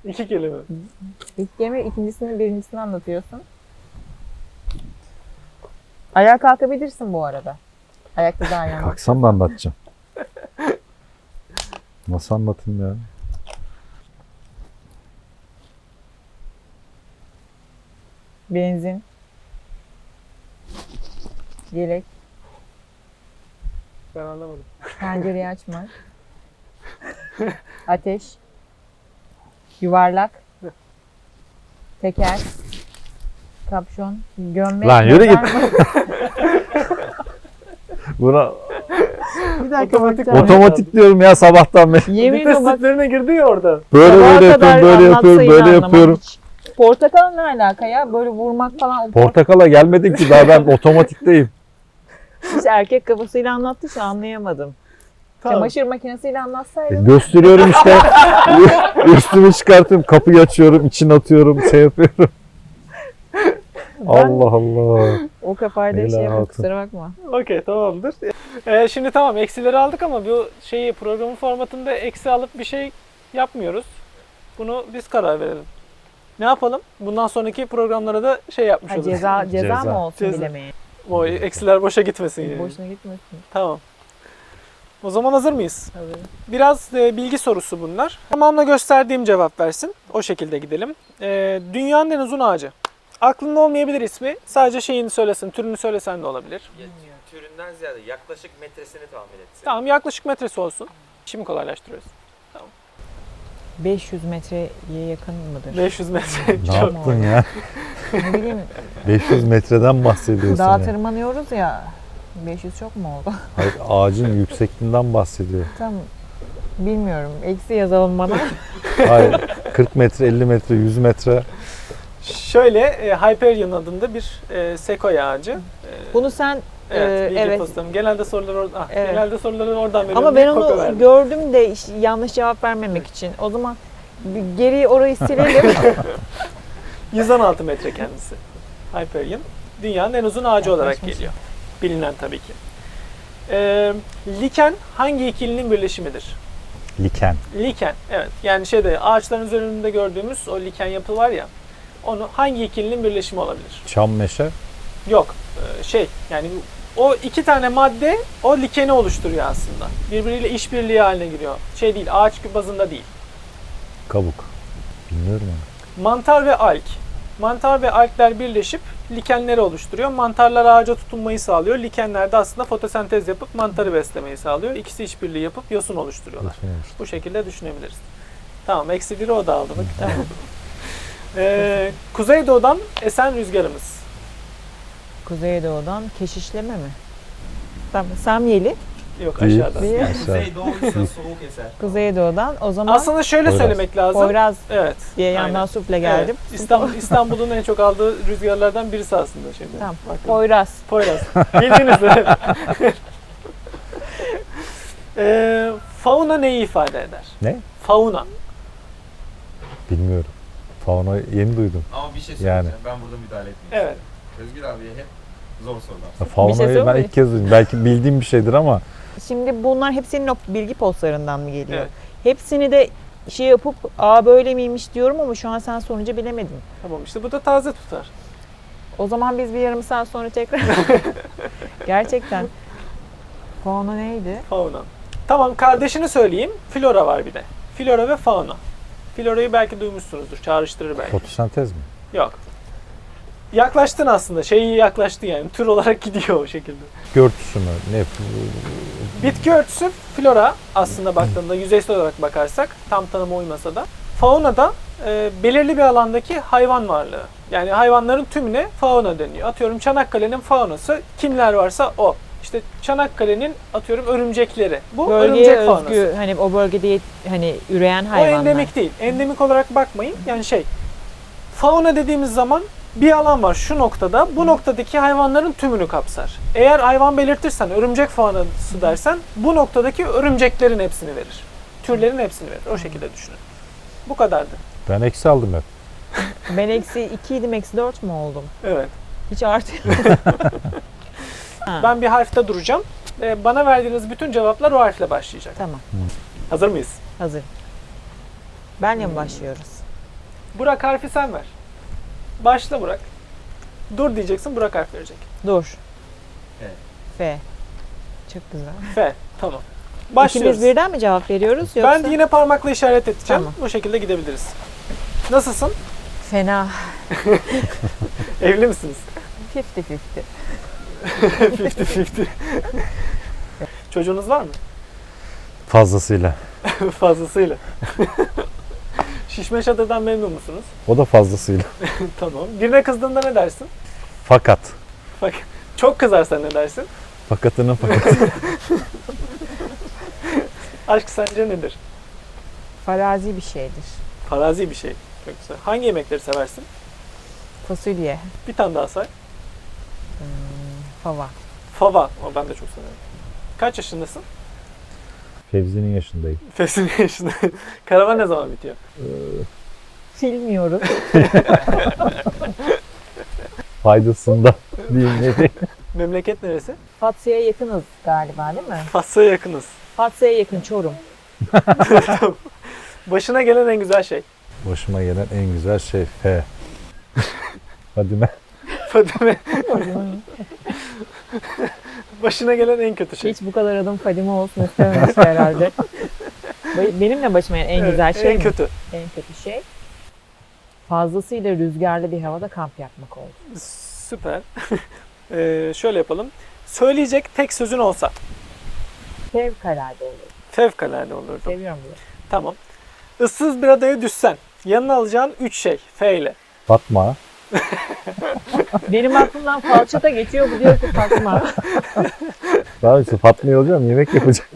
2 kelime. İlk kelime, ikincisini, birincisini anlatıyorsun. Ayağa kalkabilirsin bu arada. Ayakta daha iyi anlat. Kalksam da anlatacağım. Nasıl anlatayım ya? Benzin. Yelek. Ben anlamadım. Pencereyi açmak. Ateş. Yuvarlak. Teker. Kapşon. Gömlek. Lan yürü git. modern- Buna Bir dakika Otomatik bakacağım. otomatik diyorum ya sabahtan beri. Yemin ediyorum bak. Viteslerine girdi ya orada. Böyle sabaha böyle kadar yapıyorum, böyle anlatsa yapıyorum, yine böyle anlamam yapıyorum. hiç. Portakal ne alaka ya? Böyle vurmak falan. Portakala gelmedim ki daha ben otomatikteyim. Hiç erkek kafasıyla anlattıysa anlayamadım. Tamam. Çamaşır makinesiyle anlatsaydın. Gösteriyorum işte. Üstümü çıkartıyorum, kapıyı açıyorum, içine atıyorum, şey yapıyorum. Allah Allah. O kafayla bir Helal şey yapma, olsun. kusura bakma. Okey, tamamdır. Şimdi tamam, eksileri aldık ama bu şeyi programın formatında eksi alıp bir şey yapmıyoruz. Bunu biz karar verelim. Ne yapalım? Bundan sonraki programlara da şey yapmış Ha, oluruz. ceza Ceza. mı olsun Ceza. bilemeyin. O eksiler boşa gitmesin yani. Boşuna gitmesin. Tamam. O zaman hazır mıyız? Tabii. Biraz bilgi sorusu bunlar. Tamamla gösterdiğim cevap versin. O şekilde gidelim. Dünyanın en uzun ağacı. Aklında olmayabilir ismi. Sadece şeyini söylesin, türünü söylesen de olabilir. Türünden ziyade yaklaşık metresini tahmin etsin. Tamam, yaklaşık metresi olsun. İşimi kolaylaştırıyoruz. 500 metreye yakın mıdır? 500 metre. Ne Çok. yaptın ya? Ne bileyim, 500 metreden bahsediyorsun dağa ya. tırmanıyoruz ya. 500 çok mu oldu? Hayır, ağacın yüksekliğinden bahsediyor. Tam bilmiyorum. Eksi yazalım bana. Hayır, 40 metre, 50 metre, 100 metre. Şöyle Hyperion adında bir sekoya ağacı. Bunu sen Evet, bilgi evet. postam. Genelde soruları oradan, Evet. genelde soruları oradan veriyorum. Ama ben diye kopya onu verdim. gördüm de yanlış cevap vermemek için. O zaman bir geri orayı silelim. 116 metre kendisi. Hyperion. Dünyanın en uzun ağacı olarak Yaklaşmış. geliyor. Bilinen tabii ki. Liken hangi ikilinin birleşimidir? Liken. Liken, evet. Yani şeyde ağaçların üzerinde gördüğümüz o liken yapı var ya. Onu hangi ikilinin birleşimi olabilir? Çam meşe. Yok. Yani o iki tane madde o likeni oluşturuyor aslında. Birbiriyle işbirliği haline giriyor. Şey değil, ağaç bazında değil. Kabuk. Bilmiyorum onu. Mantar ve alg. Mantar ve algler birleşip likenleri oluşturuyor. Mantarlar ağaca tutunmayı sağlıyor. Likenler de aslında fotosentez yapıp mantarı beslemeyi sağlıyor. İkisi işbirliği yapıp yosun oluşturuyorlar. Bu şekilde düşünebiliriz. Tamam, eksi biri o da aldı. Bak. Tamam. Kuzeydoğudan esen rüzgarımız. Kuzeydoğudan keşişleme mi? Tamam. Samyeli. Yok, Değil. aşağıda. Değil. Aşağı. Kuzeydoğuysa soğuk eser. Kuzeydoğudan o zaman Aslında şöyle Poyraz. söylemek lazım. Poyraz Evet. diye yandan aynen. suple geldim. Evet. İstanbul'un en çok aldığı rüzgarlardan birisi aslında şimdi. Tamam. Bakın. Poyraz. Poyraz. Bildiniz evet. Fauna neyi ifade eder? Ne? Fauna. Bilmiyorum. Fauna yeni duydum. Ama bir şey söyleyeceğim. Yani. Ben burada müdahale etmek Evet. istiyorum. Özgür abiye hep zor sorular. Ya Faunayı söyleyeyim ben mi? ilk kez duydum. Belki bildiğim bir şeydir ama Şimdi bunlar hepsinin o bilgi postlarından mı geliyor? Evet. Hepsini de şey yapıp aa böyle miymiş diyorum ama şu an sen sorunca bilemedin. Tamam, işte bu da taze tutar. O zaman biz bir yarım saat sonra tekrar gerçekten fauna neydi? Fauna. Tamam, kardeşini söyleyeyim. Flora var bir de. Flora ve fauna. Flora'yı belki duymuşsunuzdur. Çağrıştırır belki. fotosentez mi? Yok. Yaklaştın aslında. Şeyi yaklaştı yani. Tür olarak gidiyor o şekilde. Görtüsü mü? Ne? Bitki örtüsü flora aslında baktığında yüzeysel olarak bakarsak tam tanıma uymasa da. Fauna da belirli bir alandaki hayvan varlığı. Yani hayvanların tümüne fauna deniyor. Atıyorum Çanakkale'nin faunası kimler varsa o. İşte Çanakkale'nin atıyorum örümcekleri. Bu Bölgeye örümcek faunası. özgü hani o bölgede hani üreyen O hayvanlar. endemik değil. Endemik olarak bakmayın. Yani fauna dediğimiz zaman bir alan var şu noktada. Bu noktadaki hayvanların tümünü kapsar. Eğer hayvan belirtirsen, örümcek faunası dersen bu noktadaki örümceklerin hepsini verir. Türlerin hepsini verir. O şekilde düşünün. Bu kadardı. Ben eksi aldım hep. Ben eksi 2'ydim eksi 4 mü oldum? Evet. Hiç artı. Ben bir harfte duracağım. Bana verdiğiniz bütün cevaplar o harfle başlayacak. Tamam. Hazır mıyız? Hazır. Benle mi başlıyoruz? Burak harfi sen ver. Başla Burak. Dur diyeceksin, Burak harf verecek. Dur. F. F. Çok güzel. F. Tamam. Başlıyoruz. İkimiz birden mi cevap veriyoruz yoksa? Ben yine parmakla işaret edeceğim. Tamam. Bu şekilde gidebiliriz. Nasılsın? Fena. Evli misiniz? 50-50. 50-50. Çocuğunuz var mı? Fazlasıyla. Fazlasıyla. Şişme çadırdan memnun musunuz? O da fazlasıyla. Tamam. Birine kızdığında ne dersin? Fakat. Bak, çok kızarsan ne dersin? Fakatının fakatı. Aşk sence nedir? Farazi bir şeydir. Farazi bir şey. Çok güzel. Hangi yemekleri seversin? Fasulye. Bir tane daha say. Fava. Fava. O ben de çok severim. Kaç yaşındasın? Fevzi'nin yaşındayım. Fes'in yaşında. Karavan ne zaman bitiyor? Bilmiyorum. Faydasında diyeyim ne diyeyim. Memleket neresi? Fatsa'ya yakınız galiba değil mi? Fatsa'ya yakınız. Fatsa'ya yakın Çorum. Başına gelen en güzel şey. Başıma gelen en güzel şey F. Fadime. Fadime. Başına gelen en kötü şey. Hiç bu kadar adım Fadime olsun istememiş herhalde. Benimle başıma gelen en Evet, güzel şey en mi? kötü. En kötü şey. Fazlasıyla rüzgarlı bir havada kamp yapmak oldu. Süper. Şöyle yapalım. Söyleyecek tek sözün olsa. Fevkalade olur. Fevkalade olurdu. Seviyorum bunu. Tamam. Issız bir adaya düşsen. Yanına alacağın 3 şey. F ile. Fatma. Benim aklımdan falçata geçiyor, bu diyor ki Fatma. Daha işte Fatma'yı alacağım, yemek yapacağım.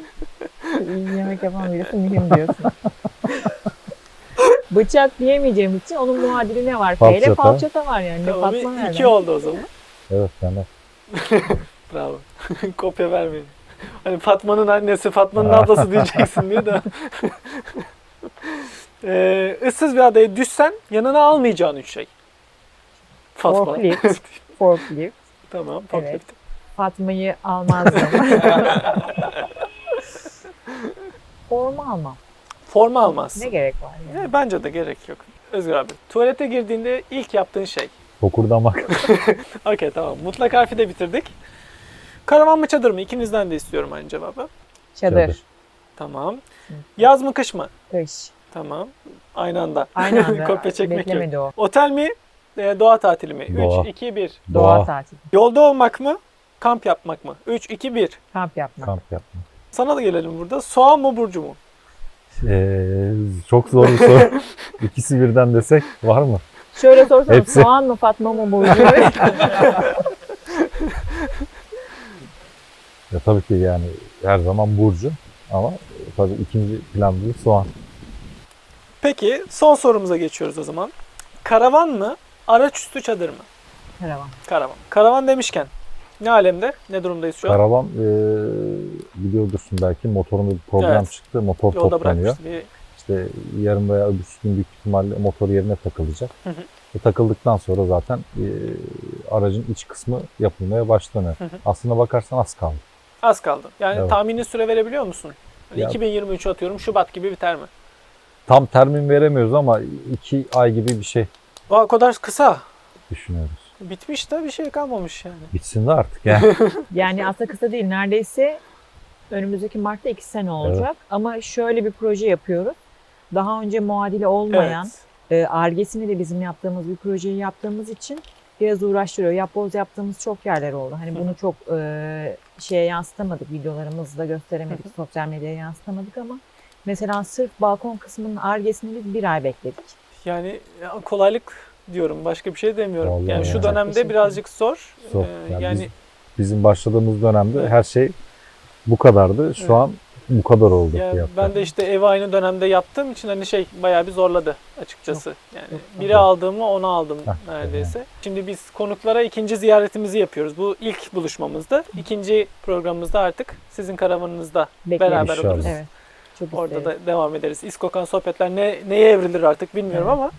İyi yemek yapan birisi mühim diyorsun. Bıçak diyemeyeceğim için onun muadili ne var? F ile Falçata. falçata var yani. Tamam, Fatma nereden? 2 oldu o zaman. Evet ben de. Bravo. Kopya vermeyin. Hani Fatma'nın annesi, Fatma'nın ablası diyeceksin diye de. Issız bir adaya düşsen yanına almayacağın 3 şey. Fatma. Forklift. Forklift. Tamam. Evet. Forklift. Fatma'yı almazdım. Forma almam. Forma almazsın. Ne gerek var yani? Bence de gerek yok. Özgür abi. Tuvalete girdiğinde ilk yaptığın şey. Fokurdamak. Okey tamam. Mutlak harfi de bitirdik. Karavan mı çadır mı? İkinizden de istiyorum aynı cevabı. Çadır. Tamam. Yaz mı kış mı? Kış. Tamam. Aynı anda. Aynı anda. Kopya çekmek yok. Beklemedi o. Otel mi? Doğa tatili mi? Doğa. 3, 2, 1. Doğa tatili. Yolda olmak mı? Kamp yapmak mı? 3, 2, 1. Kamp yapmak. Kamp yapma. Sana da gelelim burada. Soğan mı burcu mu? Çok zor bir soru. İkisi birden desek var mı? Şöyle sorsam Hepsi. soğan mı Fatma mı Burcu? Ya tabii ki yani her zaman Burcu ama tabii ikinci planda soğan. Peki son sorumuza geçiyoruz o zaman. Karavan mı? Araç üstü çadır mı? Karavan. Karavan. Karavan demişken ne alemde? Ne durumdayız şu an? Karavan biliyordursun belki motorunda bir problem Evet. çıktı. Motor Yolda toplanıyor. bırakmıştı. İşte yarın veya öbür gün büyük ihtimalle motor yerine takılacak. Hı hı. Takıldıktan sonra zaten aracın iç kısmı yapılmaya başlanıyor. Hı hı. Aslına bakarsan az kaldı. Az kaldı. Yani Evet. tahmini süre verebiliyor musun? Hani Ya- 2023 atıyorum Şubat gibi biter mi? Tam termin veremiyoruz ama 2 ay gibi bir şey O kadar kısa. düşünüyoruz. Bitmiş de bir şey kalmamış yani. Bitsin de artık yani. Yani aslında kısa değil. Neredeyse önümüzdeki Mart'ta 2 sene olacak. Ama şöyle bir proje yapıyoruz. Daha önce muadili olmayan, Evet. Ar-Ge'sini de bizim yaptığımız bir projeyi yaptığımız için biraz uğraştırıyor. Yapboz yaptığımız çok yerler oldu. Hani bunu çok şeye yansıtamadık, videolarımızda gösteremedik, sosyal medyaya yansıtamadık ama mesela sırf balkon kısmının Ar-Ge'sini biz 1 ay bekledik. Yani ya, kolaylık diyorum. Başka bir şey demiyorum. Vallahi yani şu ya. dönemde Teşekkür birazcık zor. Zor. Yani, Yani bizim başladığımız dönemde Evet. her şey bu kadardı. Şu Evet. an bu kadar oldu yani fiyatlar. ben de işte evi aynı dönemde yaptığım için hani bayağı bir zorladı açıkçası. Yani biri Çok. aldığımı onu aldım Hah, neredeyse. Şimdi biz konuklara ikinci ziyaretimizi yapıyoruz. Bu ilk buluşmamızda. İkinci programımızda artık sizin karavanınızda Bekleriz. beraber İnşallah. oluruz. Evet. Çok Orada isteriz. da devam ederiz. İskokan sohbetler neye evrilir artık bilmiyorum Evet. ama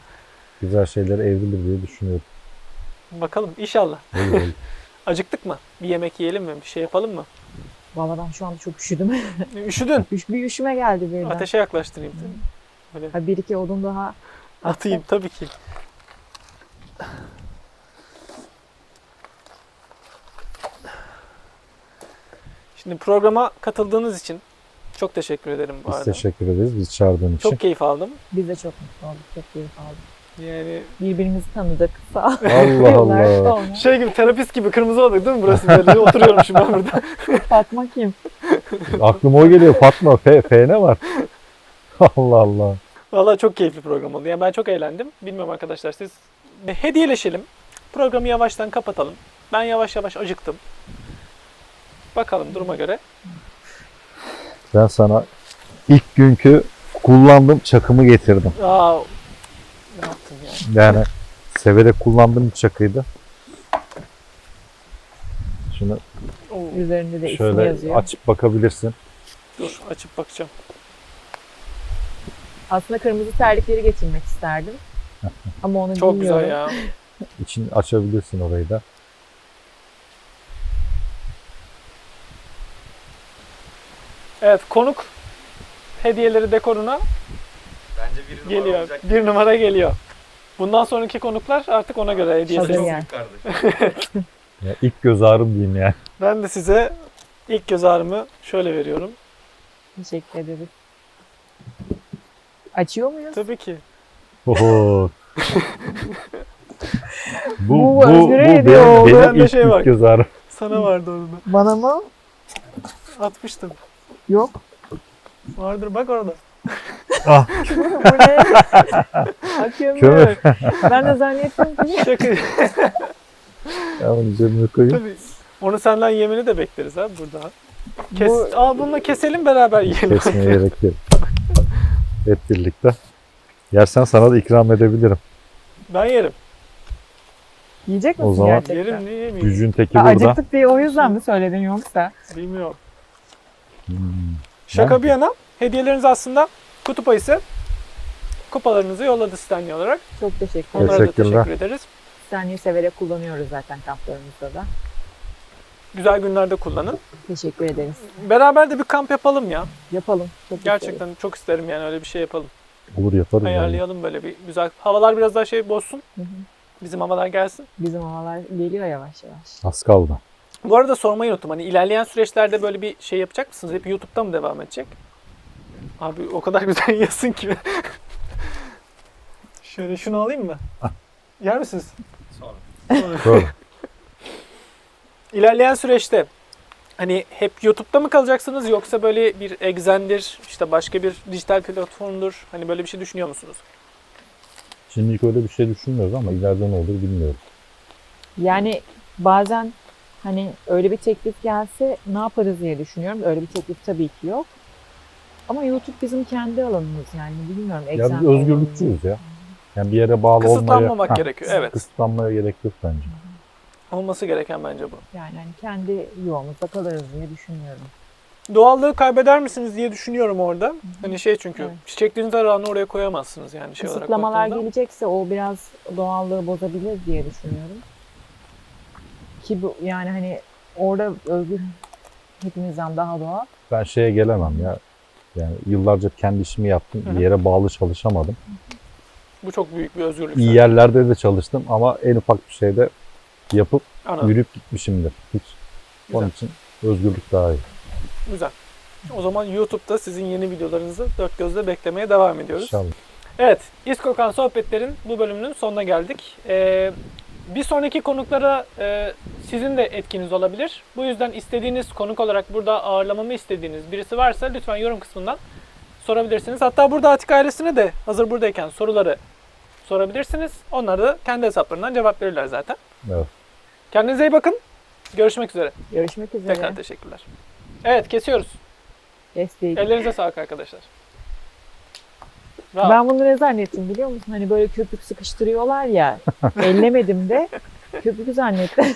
Güzel şeylere evrilir diye düşünüyorum. bakalım inşallah. Öyle, öyle. Acıktık mı? Bir yemek yiyelim mi? Bir şey yapalım mı? Vallahi ben şu anda çok üşüdüm. Üşüdün. Bir üşüme geldi birden. Ateşe yaklaştırayım seni. Böyle Ha, bir iki odun daha atayım tabii ki. Şimdi programa katıldığınız için çok teşekkür ederim bu Biz arada. teşekkür ederiz biz çağırdığın için. Çok keyif aldım. Biz de çok mutlu olduk. Çok keyif aldık. Yani Birbirimizi tanıdık. Sağ ol. Allah Yıllar Allah. sonra. şey gibi terapist gibi kırmızı olduk değil mi burası böyle? Oturuyormuşum ben burada. Fatma kim? Aklıma o geliyor. Fatma. F ne var? Allah Allah. Vallahi çok keyifli program oldu. Yani ben çok eğlendim. Bilmiyorum arkadaşlar siz hediyeleşelim. Programı yavaştan kapatalım. Ben yavaş yavaş acıktım. Bakalım duruma göre. Ben sana ilk günkü kullandığım çakımı getirdim. Aa, ne yaptın ya? Yani severek kullandığım bir çakıydı. Şunu Oo, Üzerinde de ismi şöyle yazıyor. açıp bakabilirsin. dur açıp bakacağım. Aslında kırmızı terlikleri getirmek isterdim. Ama onu Çok bilmiyorum. güzel ya. İçini açabilirsin orayı da. Evet konuk hediyeleri dekoruna Bence bir numara geliyor. olacak. Bir numara geliyor. Bundan sonraki konuklar artık ona göre hediye Hazır seçsin. yani. Kardeş. Ya ilk göz ağrım diyeyim yani. Ben de size ilk göz ağrımı şöyle veriyorum. Teşekkür ederiz. Açıyor muyuz? Tabii ki. Oho. Bu Özgür'e hediye benim, oldu. benim Bende ilk, şey var. ilk göz ağrım. Sana vardı orada. Bana mı? Atmıştım. Yok. Vardır bak orada. Ah, Bu ne? Hakem kömür. yok. Ben de zannettim ki. Şaka. Ya onu üzerine koyayım. Tabii. Onu senden yemini de bekleriz abi burada. Bu- Al bununla keselim beraber yiyelim. Kesmeye gerek yok. Hep birlikte. Yersen sana da ikram edebilirim. Ben yerim. Yiyecek O misin zaman- gerçekten? Yerim niye yemeyeyim? Gücün teki Ha, burada. acıktık diye o yüzden mi söyledin yoksa? Bilmiyorum. Hmm. Şaka Ben- bir yana hediyeleriniz aslında kutup ayısı. Kupalarınızı yolladı Stanley olarak. Çok teşekkür ederim. Onlara da Teşekkürler. teşekkür ederiz. Saniye severek kullanıyoruz zaten kamplarımızda da. Güzel günlerde kullanın. Teşekkür ederiz. Beraber de bir kamp yapalım ya. Yapalım. Çok isteriz. Gerçekten çok isterim yani öyle bir şey yapalım. Olur yaparız yani. Ayarlayalım böyle bir güzel. Havalar biraz daha şey bozsun. Hı hı. Bizim havalar gelsin. Bizim havalar geliyor yavaş yavaş. Az kaldı. Bu arada sormayı unuttum. Hani ilerleyen süreçlerde böyle bir şey yapacak mısınız? Hep YouTube'da mı devam edecek? Abi o kadar güzel yiyorsun ki. Şöyle şunu alayım mı? Yer misiniz? Sonra. Doğru. İlerleyen süreçte hani hep YouTube'da mı kalacaksınız yoksa böyle bir Exzen'dir, işte başka bir dijital platformdur. Hani böyle bir şey düşünüyor musunuz? Şimdilik öyle bir şey düşünmüyoruz ama ileride ne olur bilmiyorum. Yani bazen hani öyle bir teklif gelse ne yaparız diye düşünüyorum. Öyle bir teklif tabii ki yok. Ama YouTube bizim kendi alanımız yani bilmiyorum. Ya Exxen biz özgürlükçüyüz ya. Yani bir yere bağlı olmaya... Kısıtlanmamak Ha, gerekiyor. Evet. Kısıtlanmaya gerek yok bence. Olması gereken bence bu. Yani hani kendi yuvamızda kalırız diye düşünüyorum. Doğallığı kaybeder misiniz diye düşünüyorum orada. Hani şey çünkü Evet. çiçeklerin zararını oraya koyamazsınız yani şey olarak Kısıtlamalar baktığında. gelecekse o biraz doğallığı bozabilir diye düşünüyorum. Ki bu yani hani orada özgür hepimizden daha doğal. Ben şeye gelemem ya. Yani yıllarca kendi işimi yaptım. Hı hı. Bir yere bağlı çalışamadım. Bu çok büyük bir özgürlük. İyi zaten. yerlerde de çalıştım ama en ufak bir şeyde yapıp Anladım. yürüyüp gitmişimdir. Hiç. Onun için özgürlük daha iyi. Güzel. O zaman YouTube'da sizin yeni videolarınızı dört gözle beklemeye devam ediyoruz. İnşallah. Evet, İskokan Sohbetler'in bu bölümünün sonuna geldik. Bir sonraki konuklara sizin de etkiniz olabilir. Bu yüzden istediğiniz konuk olarak burada ağırlamamı istediğiniz birisi varsa lütfen yorum kısmından sorabilirsiniz. Hatta burada Atik ailesine de hazır buradayken soruları sorabilirsiniz. Onlar da kendi hesaplarından cevap verirler zaten. Evet. Kendinize iyi bakın. Görüşmek üzere. Görüşmek üzere. Tekrar teşekkürler. Evet, kesiyoruz. Destek. Ellerinize sağlık arkadaşlar. Bravo. Ben bunu ne zannettim biliyor musun? Hani böyle köpük sıkıştırıyorlar ya. Ellemedim de köpük zannettim.